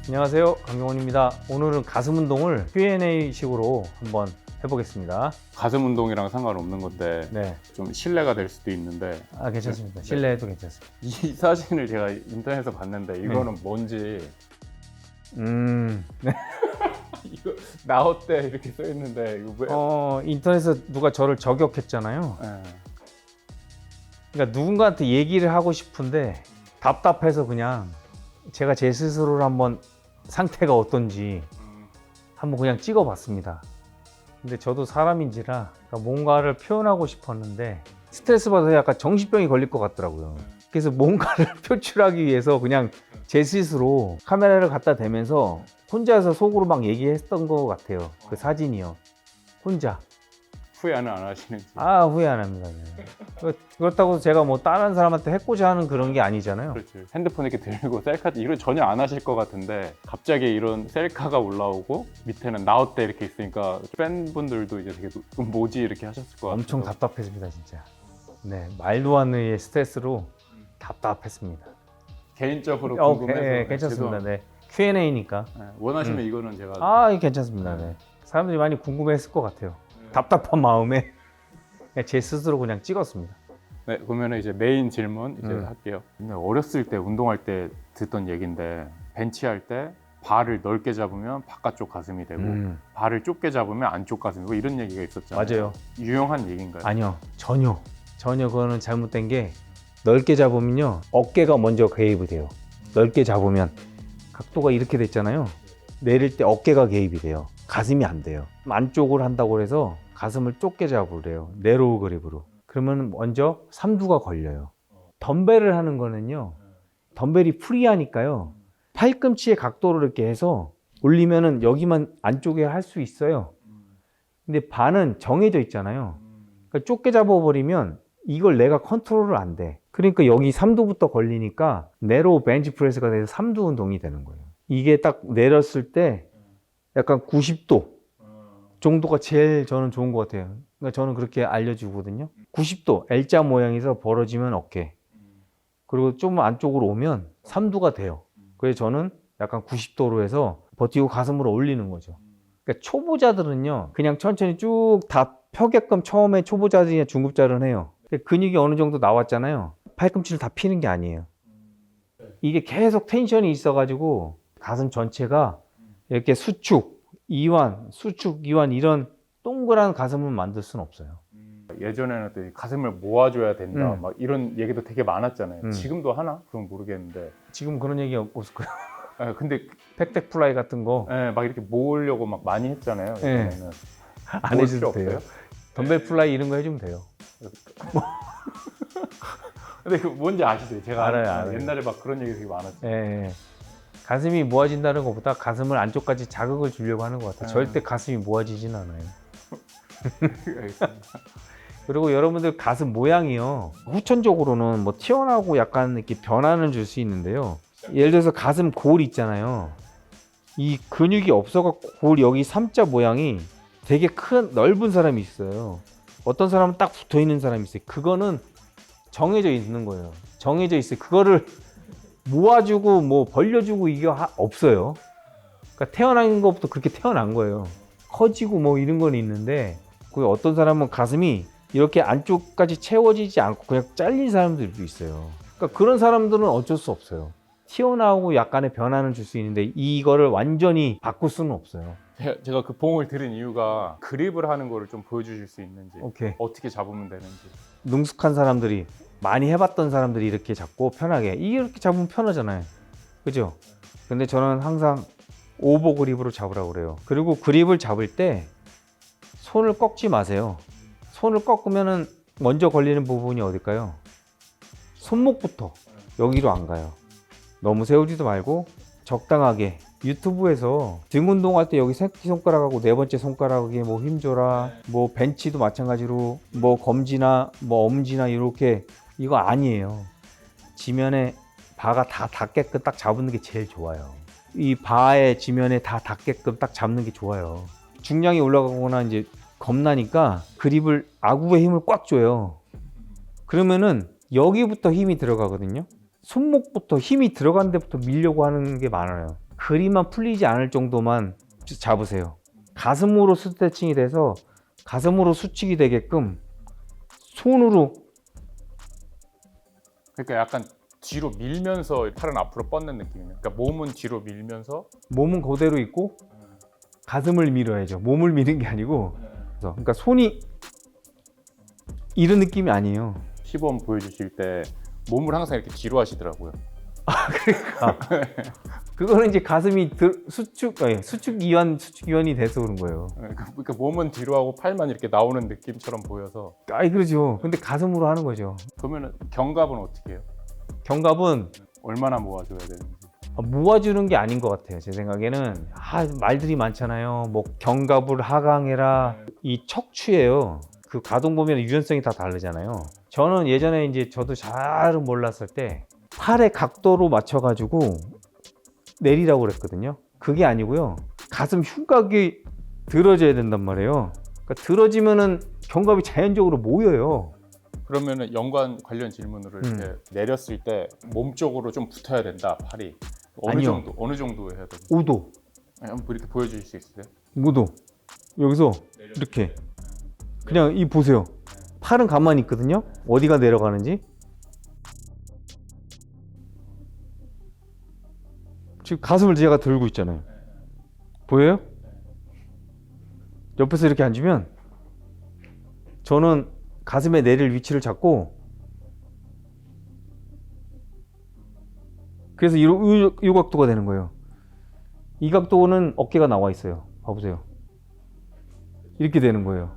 안녕하세요, 강경원입니다. 오늘은 가슴 운동을 Q&A 식으로 한번 해보겠습니다. 가슴 운동이랑 상관없는 건데 네, 좀 신뢰가 될 수도 있는데 괜찮습니다. 네. 실내해도 괜찮습니다. 이 사진을 제가 인터넷에서 봤는데 이거는 뭔지 네. 이거 나왔대 이렇게 써 있는데 이거 왜? 인터넷에서 누가 저를 저격했잖아요. 네. 그러니까 누군가한테 얘기를 하고 싶은데 답답해서 그냥 제가 제 스스로를 한번 상태가 어떤지 한번 그냥 찍어봤습니다. 근데 저도 사람인지라 뭔가를 표현하고 싶었는데 스트레스 받아서 약간 정신병이 걸릴 것 같더라고요. 그래서 뭔가를 표출하기 위해서 그냥 제 스스로 카메라를 갖다 대면서 혼자서 속으로 막 얘기했던 것 같아요. 그 사진이요. 혼자. 후회는 안 하시는지. 후회 안 합니다. 네. 그렇다고 제가 뭐 다른 사람한테 해코자 하는 그런 게 아니잖아요. 그렇지. 핸드폰 이렇게 들고 셀카 이런 전혀 안 하실 것 같은데 갑자기 이런 셀카가 올라오고 밑에는 나웃대 이렇게 있으니까 팬분들도 이제 되게 뭐지 이렇게 하셨을 것 같아요. 엄청 답답했습니다, 진짜. 네, 말도 안 되는 스트레스로 답답했습니다. 개인적으로 궁금해서 네, 괜찮습니다. 네. Q&A니까. 네, 원하시면 이거는 제가 괜찮습니다. 네. 사람들이 많이 궁금해했을 것 같아요. 답답한 마음에 제 스스로 그냥 찍었습니다. 네, 그러면 이제 메인 질문 이제 할게요. 근데 어렸을 때 운동할 때 듣던 얘기인데 벤치할 때 발을 넓게 잡으면 바깥쪽 가슴이 되고 발을 좁게 잡으면 안쪽 가슴이 되고 이런 얘기가 있었잖아요. 맞아요. 유용한 얘기인가요? 아니요, 전혀 그거는 잘못된 게 넓게 잡으면요 어깨가 먼저 개입이 돼요. 넓게 잡으면 각도가 이렇게 됐잖아요. 내릴 때 어깨가 개입이 돼요. 가슴이 안 돼요. 안쪽을 한다고 해서 가슴을 좁게 잡으래요. 네로우 그립으로. 그러면 먼저 삼두가 걸려요. 덤벨을 하는 거는요. 덤벨이 프리하니까요. 팔꿈치의 각도를 이렇게 해서 올리면은 여기만 안쪽에 할 수 있어요. 근데 반은 정해져 있잖아요. 그러니까 좁게 잡아버리면 이걸 내가 컨트롤을 안 돼. 그러니까 여기 삼두부터 걸리니까 네로우 벤치 프레스가 돼서 삼두 운동이 되는 거예요. 이게 딱 내렸을 때 약간 90도 정도가 제일 저는 좋은 것 같아요. 그러니까 저는 그렇게 알려주거든요. 90도 L자 모양에서 벌어지면 어깨, 그리고 좀 안쪽으로 오면 삼두가 돼요. 그래서 저는 약간 90도로 해서 버티고 가슴으로 올리는 거죠. 그러니까 초보자들은요 그냥 천천히 쭉 다 펴게끔 처음에 초보자들이나 중급자들은 해요. 근육이 어느 정도 나왔잖아요. 팔꿈치를 다 피는 게 아니에요. 이게 계속 텐션이 있어가지고 가슴 전체가 이렇게 수축, 이완 이런 동그란 가슴을 만들 수는 없어요. 예전에는 또 가슴을 모아줘야 된다 막 이런 얘기도 되게 많았잖아요. 음. 지금도 하나? 그건 모르겠는데. 지금 그런 얘기 없을 거예요. 네, 근데 팩덱 플라이 같은 거 안 네, 막 이렇게 모으려고 막 많이 했잖아요. 예전에는. 모을 해줘도 필요 돼요. 없어요? 덤벨 플라이 이런 거 해주면 돼요. 근데 그 뭔지 아시죠? 제가 알아요. 옛날에 막 그런 얘기 되게 많았어요. 예. 가슴이 모아진다는 것보다 가슴을 안쪽까지 자극을 주려고 하는 것 같아요. 절대 가슴이 모아지진 않아요. 알겠습니다. 그리고 여러분들 가슴 모양이요. 후천적으로는 뭐 튀어나오고 약간 이렇게 변화는 줄 수 있는데요. 예를 들어서 가슴 골 있잖아요. 이 근육이 없어갖고 골 여기 삼자 모양이 되게 큰 넓은 사람이 있어요. 어떤 사람은 딱 붙어 있는 사람이 있어요. 그거는 정해져 있는 거예요. 정해져 있어요. 그거를 모아주고 뭐 벌려주고 이게 없어요. 그러니까 태어난 것부터 그렇게 태어난 거예요. 커지고 뭐 이런 건 있는데 그 어떤 사람은 가슴이 이렇게 안쪽까지 채워지지 않고 그냥 잘린 사람들도 있어요. 그러니까 그런 사람들은 어쩔 수 없어요. 튀어나오고 약간의 변화는 줄 수 있는데 이거를 완전히 바꿀 수는 없어요. 제가 그 봉을 들은 이유가 그립을 하는 거를 좀 보여주실 수 있는지, 오케이. 어떻게 잡으면 되는지. 능숙한 사람들이 많이 해봤던 사람들이 이렇게 잡고 편하게 이렇게 잡으면 편하잖아요. 그죠? 근데 저는 항상 오버 그립으로 잡으라고 그래요. 그리고 그립을 잡을 때 손을 꺾지 마세요. 손을 꺾으면은 먼저 걸리는 부분이 어딜까요? 손목부터 여기로 안 가요. 너무 세우지도 말고 적당하게. 유튜브에서 등 운동할 때 여기 새끼손가락하고 네 번째 손가락에 뭐 힘줘라, 뭐 벤치도 마찬가지로 뭐 검지나 뭐 엄지나 이렇게, 이거 아니에요. 지면에 바가 다 닿게끔 딱 잡는 게 제일 좋아요. 이 바의 지면에 다 닿게끔 딱 잡는 게 좋아요. 중량이 올라가거나 이제 겁나니까 그립을 아구의 힘을 꽉 줘요. 그러면은 여기부터 힘이 들어가거든요. 손목부터 힘이 들어간 데부터 밀려고 하는 게 많아요. 그리만 풀리지 않을 정도만 잡으세요. 가슴으로 스트레칭이 돼서 가슴으로 수축이 되게끔 손으로. 그러니까 약간 뒤로 밀면서 팔은 앞으로 뻗는 느낌이네요. 그러니까 몸은 뒤로 밀면서 몸은 그대로 있고 가슴을 밀어야죠. 몸을 미는 게 아니고. 그러니까 손이 이런 느낌이 아니에요. 시범 보여주실 때 몸을 항상 이렇게 뒤로 하시더라고요. 그거는 이제 가슴이 수축 이완이 돼서 그런 거예요. 그러니까 몸은 뒤로 하고 팔만 이렇게 나오는 느낌처럼 보여서. 그렇죠. 근데 가슴으로 하는 거죠. 그러면 견갑은 어떻게 해요? 견갑은 얼마나 모아줘야 되는지. 모아주는 게 아닌 것 같아요. 제 생각에는 말들이 많잖아요. 뭐 견갑을 하강해라. 이 척추예요. 그 가동 범위나 유연성이 다 다르잖아요. 저는 예전에 이제 저도 잘은 몰랐을 때 팔의 각도로 맞춰가지고 내리라고 그랬거든요. 그게 아니고요. 가슴 흉곽이 들어져야 된단 말이에요. 그러니까 들어지면은 견갑이 자연적으로 모여요. 그러면은 연관 관련 질문으로 이렇게 내렸을 때 몸 쪽으로 좀 붙어야 된다, 팔이. 아니요. 어느 정도 해야 되죠? 5도. 한번 이렇게 보여주실 수 있으세요? 5도. 여기서 이렇게. 그냥 이 보세요. 팔은 가만히 있거든요. 어디가 내려가는지. 지금 가슴을 제가 들고 있잖아요. 보여요? 옆에서 이렇게 앉으면 저는 가슴에 내릴 위치를 잡고, 그래서 이 각도가 되는 거예요. 이 각도는 어깨가 나와 있어요. 봐보세요. 이렇게 되는 거예요.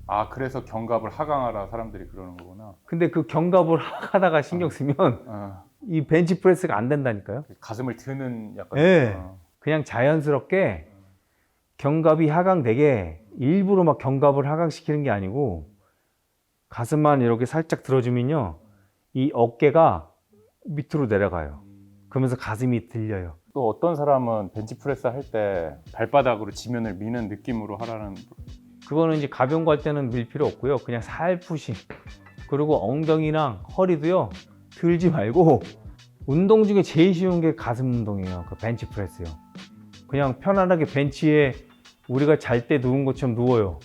아, 그래서 견갑을 하강하라 사람들이 그러는 거구나. 근데 그 견갑을 하다가 신경 쓰면 이 벤치프레스가 안 된다니까요. 가슴을 드는 약간. 네. 그냥 자연스럽게 견갑이 하강되게 일부러 막 견갑을 하강시키는 게 아니고 가슴만 이렇게 살짝 들어주면요, 이 어깨가 밑으로 내려가요. 그러면서 가슴이 들려요. 또 어떤 사람은 벤치프레스 할 때 발바닥으로 지면을 미는 느낌으로 하라는. 그거는 이제 가벼운 거 할 때는 밀 필요 없고요. 그냥 살푸시. 그리고 엉덩이랑 허리도요, 들지 말고. 운동 중에 제일 쉬운 게 가슴 운동이에요. 그 벤치프레스요. 그냥 편안하게 벤치에 우리가 잘 때 누운 것처럼 누워요.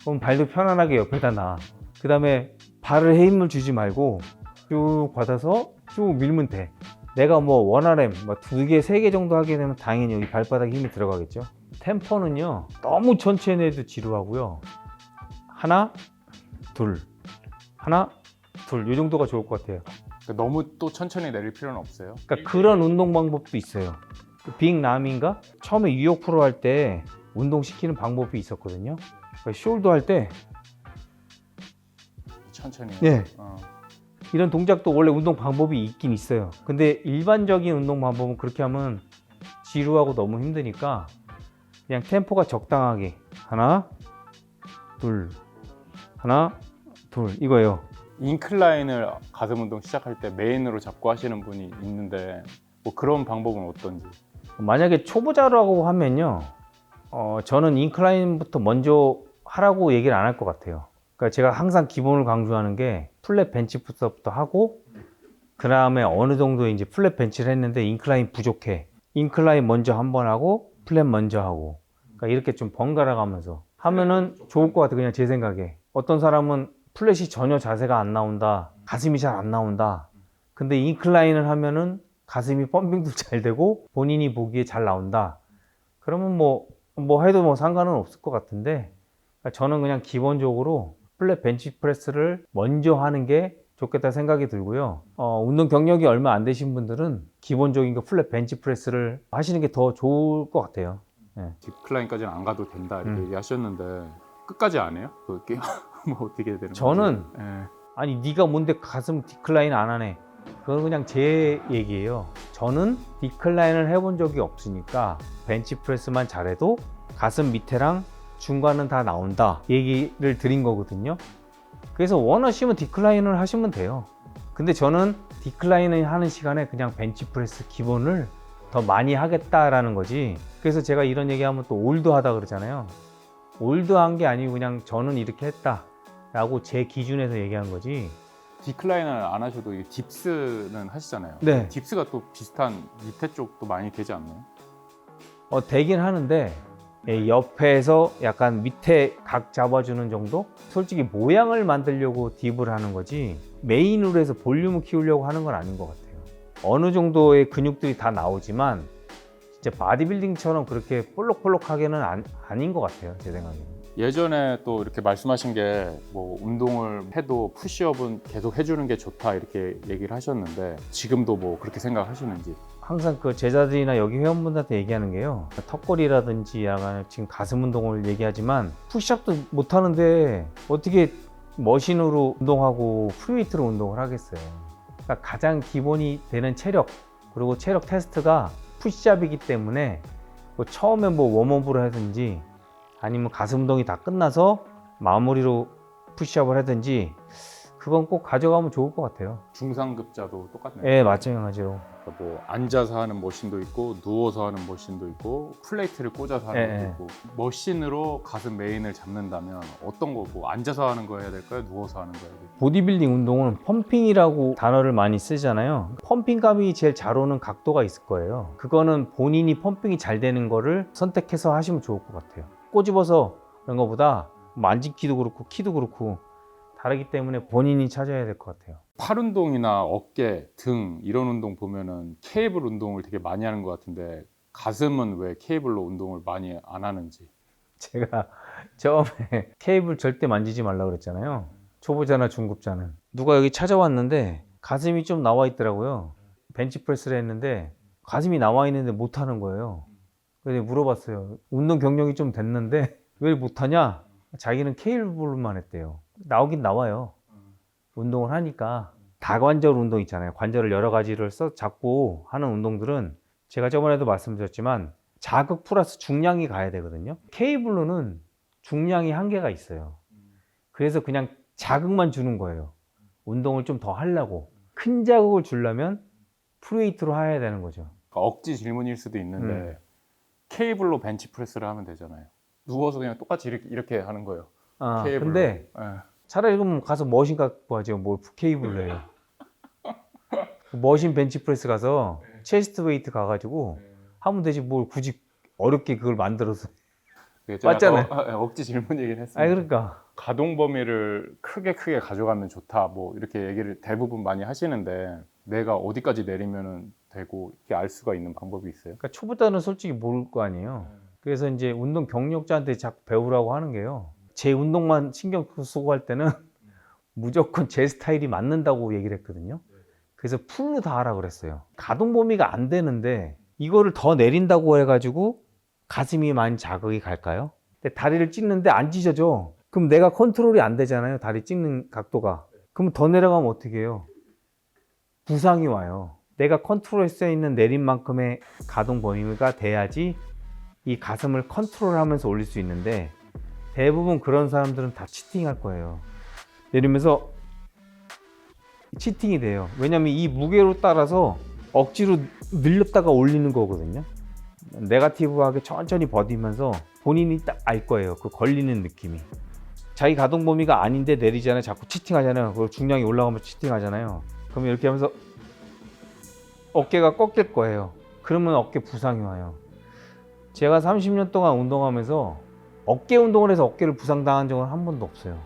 그럼 발도 편안하게 옆에다 놔. 그 다음에 발을 힘을 주지 말고 쭉 받아서 쭉 밀면 돼. 내가 뭐 원RM 2개, 3개 정도 하게 되면 당연히 여기 발바닥에 힘이 들어가겠죠. 템포는요, 너무 천천히 해도 지루하고요. 하나, 둘, 하나, 둘, 이 정도가 좋을 것 같아요. 그러니까 너무 또 천천히 내릴 필요는 없어요. 그러니까 그런 운동 방법도 있어요. 빅남인가? 처음에 유역 프로 할 때 운동시키는 방법이 있었거든요. 그러니까 숄더 할 때 천천히. 네. 이런 동작도 원래 운동 방법이 있긴 있어요. 근데 일반적인 운동 방법은 그렇게 하면 지루하고 너무 힘드니까 그냥 템포가 적당하게 하나, 둘, 하나, 둘, 이거예요. 인클라인을 가슴 운동 시작할 때 메인으로 잡고 하시는 분이 있는데 뭐 그런 방법은 어떤지. 만약에 초보자라고 하면요, 저는 인클라인부터 먼저 하라고 얘기를 안 할 것 같아요. 그러니까 제가 항상 기본을 강조하는 게 플랫 벤치 프레스부터 하고, 그 다음에 어느 정도 이제 플랫 벤치를 했는데 인클라인 부족해. 인클라인 먼저 한번 하고 플랫 먼저 하고. 그러니까 이렇게 좀 번갈아 가면서 하면은 좋을 것 같아요. 그냥 제 생각에. 어떤 사람은 플랫이 전혀 자세가 안 나온다, 가슴이 잘 안 나온다. 근데 인클라인을 하면은 가슴이 펌핑도 잘 되고 본인이 보기에 잘 나온다. 그러면 뭐 해도 뭐 상관은 없을 것 같은데, 저는 그냥 기본적으로 플랫 벤치 프레스를 먼저 하는 게 좋겠다 생각이 들고요. 운동 경력이 얼마 안 되신 분들은 기본적인 거 플랫 벤치 프레스를 하시는 게 더 좋을 것 같아요. 네. 디클라인까지는 안 가도 된다 이렇게 얘기하셨는데 끝까지 안 해요? 그게 뭐 어떻게 되는 거지? 저는 예. 아니 네가 뭔데 가슴 디클라인 안 하네, 그건 그냥 제 얘기예요. 저는 디클라인을 해본 적이 없으니까 벤치 프레스만 잘해도 가슴 밑에랑 중간은 다 나온다 얘기를 드린 거거든요. 그래서 원하시면 디클라인을 하시면 돼요. 근데 저는 디클라인을 하는 시간에 그냥 벤치 프레스 기본을 더 많이 하겠다라는 거지. 그래서 제가 이런 얘기하면 또 올드하다 그러잖아요. 올드한 게 아니고 그냥 저는 이렇게 했다 라고 제 기준에서 얘기한 거지, 디클라인을 안 하셔도 이 딥스는 하시잖아요. 네. 딥스가 또 비슷한 밑에 쪽도 많이 되지 않나요? 되긴 하는데 옆에서 약간 밑에 각 잡아주는 정도? 솔직히 모양을 만들려고 딥을 하는 거지 메인으로 해서 볼륨을 키우려고 하는 건 아닌 것 같아요. 어느 정도의 근육들이 다 나오지만 진짜 바디빌딩처럼 그렇게 볼록볼록하게는 아닌 것 같아요, 제 생각에는. 예전에 또 이렇게 말씀하신 게 뭐 운동을 해도 푸시업은 계속 해주는 게 좋다 이렇게 얘기를 하셨는데 지금도 뭐 그렇게 생각하시는지. 항상 그 제자들이나 여기 회원분들한테 얘기하는 게요, 턱걸이라든지 약간 지금 가슴 운동을 얘기하지만 푸시업도 못 하는데 어떻게 머신으로 운동하고 프리웨이트로 운동을 하겠어요. 그러니까 가장 기본이 되는 체력, 그리고 체력 테스트가 푸시업이기 때문에 뭐 처음에 뭐 웜업으로 하든지 아니면 가슴 운동이 다 끝나서 마무리로 푸시업을 하든지 그건 꼭 가져가면 좋을 것 같아요. 중상급자도 똑같네요. 네, 마찬가지로. 그러니까 뭐 앉아서 하는 머신도 있고 누워서 하는 머신도 있고 플레이트를 꽂아서 하는 것도 있고 머신으로 가슴 메인을 잡는다면 어떤 거 뭐 앉아서 하는 거 해야 될까요? 누워서 하는 거 해야 될까요? 보디빌딩 운동은 펌핑이라고 단어를 많이 쓰잖아요. 펌핑감이 제일 잘 오는 각도가 있을 거예요. 그거는 본인이 펌핑이 잘 되는 거를 선택해서 하시면 좋을 것 같아요. 꼬집어서 그런 거보다 만지기도 그렇고 키도 그렇고 다르기 때문에 본인이 찾아야 될 것 같아요. 팔 운동이나 어깨, 등 이런 운동 보면은 케이블 운동을 되게 많이 하는 것 같은데 가슴은 왜 케이블로 운동을 많이 안 하는지. 제가 처음에 케이블 절대 만지지 말라고 그랬잖아요. 초보자나 중급자는. 누가 여기 찾아왔는데 가슴이 좀 나와 있더라고요. 벤치프레스를 했는데 가슴이 나와 있는데 못 하는 거예요. 그래서 물어봤어요. 운동 경력이 좀 됐는데 왜 못하냐? 자기는 케이블만 했대요. 나오긴 나와요. 운동을 하니까. 다관절 운동 있잖아요. 관절을 여러 가지를 잡고 하는 운동들은 제가 저번에도 말씀드렸지만 자극 플러스 중량이 가야 되거든요. 케이블로는 중량이 한계가 있어요. 그래서 그냥 자극만 주는 거예요. 운동을 좀 더 하려고. 큰 자극을 주려면 프리웨이트로 해야 되는 거죠. 그러니까 억지 질문일 수도 있는데 케이블로 벤치프레스를 하면 되잖아요. 누워서 그냥 똑같이 이렇게 하는 거예요. 케이블로. 근데 네. 차라리 그럼 가서 머신 갖고 하죠. 뭘 케이블로 해요. 머신 벤치프레스 가서 체스트 웨이트 가가지고 하면 되지 뭘 굳이 어렵게 그걸 만들어서. 맞잖아요. 억지 질문이긴 했습니다. 아니 그러니까 가동 범위를 크게 가져가면 좋다 뭐 이렇게 얘기를 대부분 많이 하시는데 내가 어디까지 내리면 되고 이렇게 알 수가 있는 방법이 있어요? 그러니까 초보자는 솔직히 모를 거 아니에요. 그래서 이제 운동 경력자한테 자꾸 배우라고 하는 게요. 제 운동만 신경 쓰고 할 때는 무조건 제 스타일이 맞는다고 얘기를 했거든요. 그래서 풀로 다 하라 그랬어요. 가동 범위가 안 되는데 이거를 더 내린다고 해가지고 가슴이 많이 자극이 갈까요? 근데 다리를 찍는데 안 찢어져. 그럼 내가 컨트롤이 안 되잖아요. 다리 찍는 각도가. 그럼 더 내려가면 어떻게 해요? 부상이 와요. 내가 컨트롤할 수 있는 내림만큼의 가동 범위가 돼야지 이 가슴을 컨트롤하면서 올릴 수 있는데 대부분 그런 사람들은 다 치팅할 거예요. 내리면서 치팅이 돼요. 왜냐면 이 무게로 따라서 억지로 늘렸다가 올리는 거거든요. 네거티브하게 천천히 버티면서 본인이 딱 알 거예요. 그 걸리는 느낌이. 자기 가동 범위가 아닌데 내리잖아요. 자꾸 치팅하잖아요. 그리고 중량이 올라가면 치팅하잖아요. 그러면 이렇게 하면서 어깨가 꺾일 거예요. 그러면 어깨 부상이 와요. 제가 30년 동안 운동하면서 어깨 운동을 해서 어깨를 부상당한 적은 한 번도 없어요.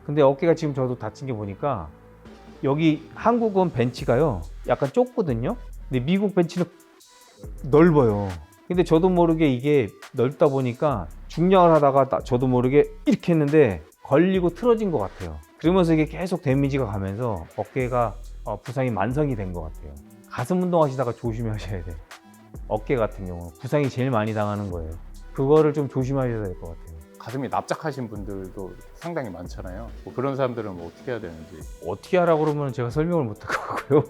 근데 어깨가 지금 저도 다친 게 보니까 여기 한국은 벤치가요 약간 좁거든요. 근데 미국 벤치는 넓어요. 근데 저도 모르게 이게 넓다 보니까 중량을 하다가 저도 모르게 이렇게 했는데 걸리고 틀어진 것 같아요. 그러면서 이게 계속 데미지가 가면서 어깨가 부상이 만성이 된 것 같아요. 가슴 운동하시다가 조심하셔야 돼요. 어깨 같은 경우 부상이 제일 많이 당하는 거예요. 그거를 좀 조심하셔야 될 것 같아요. 가슴이 납작하신 분들도 상당히 많잖아요. 뭐 그런 사람들은 뭐 어떻게 해야 되는지. 어떻게 하라고 그러면 제가 설명을 못 할 것 같고요.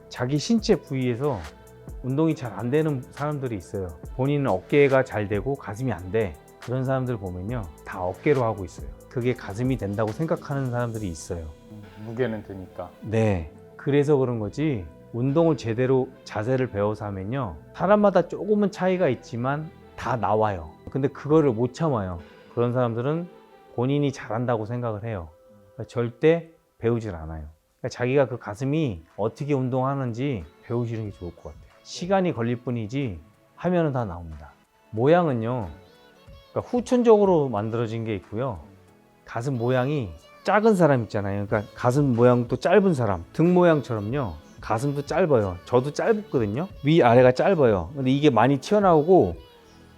자기 신체 부위에서 운동이 잘 안 되는 사람들이 있어요. 본인은 어깨가 잘 되고 가슴이 안 돼. 그런 사람들 보면요 다 어깨로 하고 있어요. 그게 가슴이 된다고 생각하는 사람들이 있어요. 무게는 되니까. 네, 그래서 그런 거지 운동을 제대로 자세를 배워서 하면요 사람마다 조금은 차이가 있지만 다 나와요. 근데 그거를 못 참아요. 그런 사람들은 본인이 잘한다고 생각을 해요. 그러니까 절대 배우질 않아요. 그러니까 자기가 그 가슴이 어떻게 운동하는지 배우시는 게 좋을 것 같아요. 시간이 걸릴 뿐이지 하면은 다 나옵니다. 모양은요, 그러니까 후천적으로 만들어진 게 있고요. 가슴 모양이 작은 사람 있잖아요. 그러니까 가슴 모양도 짧은 사람, 등 모양처럼요. 가슴도 짧아요. 저도 짧거든요. 위아래가 짧아요. 근데 이게 많이 튀어나오고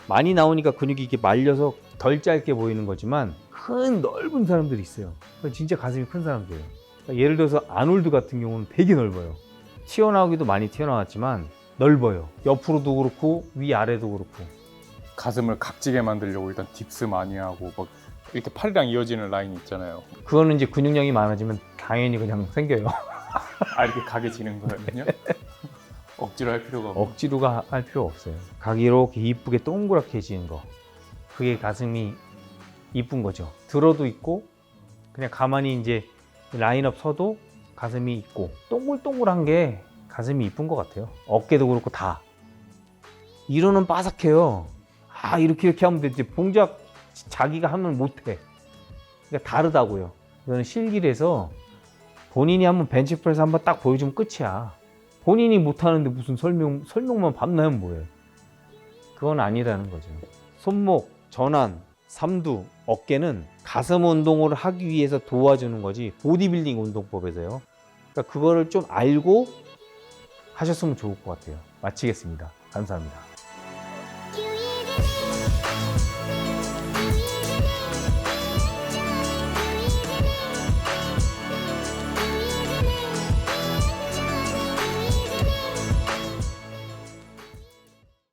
많이 나오니까 근육이 이렇게 말려서 덜 짧게 보이는 거지만 큰 넓은 사람들이 있어요. 진짜 가슴이 큰 사람들이에요. 그러니까 예를 들어서 아놀드 같은 경우는 되게 넓어요. 튀어나오기도 많이 튀어나왔지만 넓어요. 옆으로도 그렇고 위아래도 그렇고. 가슴을 각지게 만들려고 일단 딥스 많이 하고 막 이렇게 팔이랑 이어지는 라인이 있잖아요. 그거는 이제 근육량이 많아지면 당연히 그냥 생겨요. 아, 이렇게 각이지는 거거든요. 억지로 할 필요가 없고. 억지로가 할 필요 없어요. 각이 이렇게 이쁘게 동그랗게 해지는 거. 그게 가슴이 이쁜 거죠. 들어도 있고 그냥 가만히 이제 라인업 서도 가슴이 있고 동글동글한 게 가슴이 이쁜 것 같아요. 어깨도 그렇고 다. 이로는 바삭해요. 아, 이렇게 하면 되지. 봉작 자기가 하면 못해. 그러니까 다르다고요. 이거는 실기라서 본인이 한번 벤치프레스 한번 딱 보여주면 끝이야. 본인이 못하는데 무슨 설명만 밤나면 뭐해. 그건 아니라는 거죠. 손목, 전환, 삼두, 어깨는 가슴 운동을 하기 위해서 도와주는 거지 보디빌딩 운동법에서요. 그러니까 그거를 좀 알고 하셨으면 좋을 것 같아요. 마치겠습니다. 감사합니다.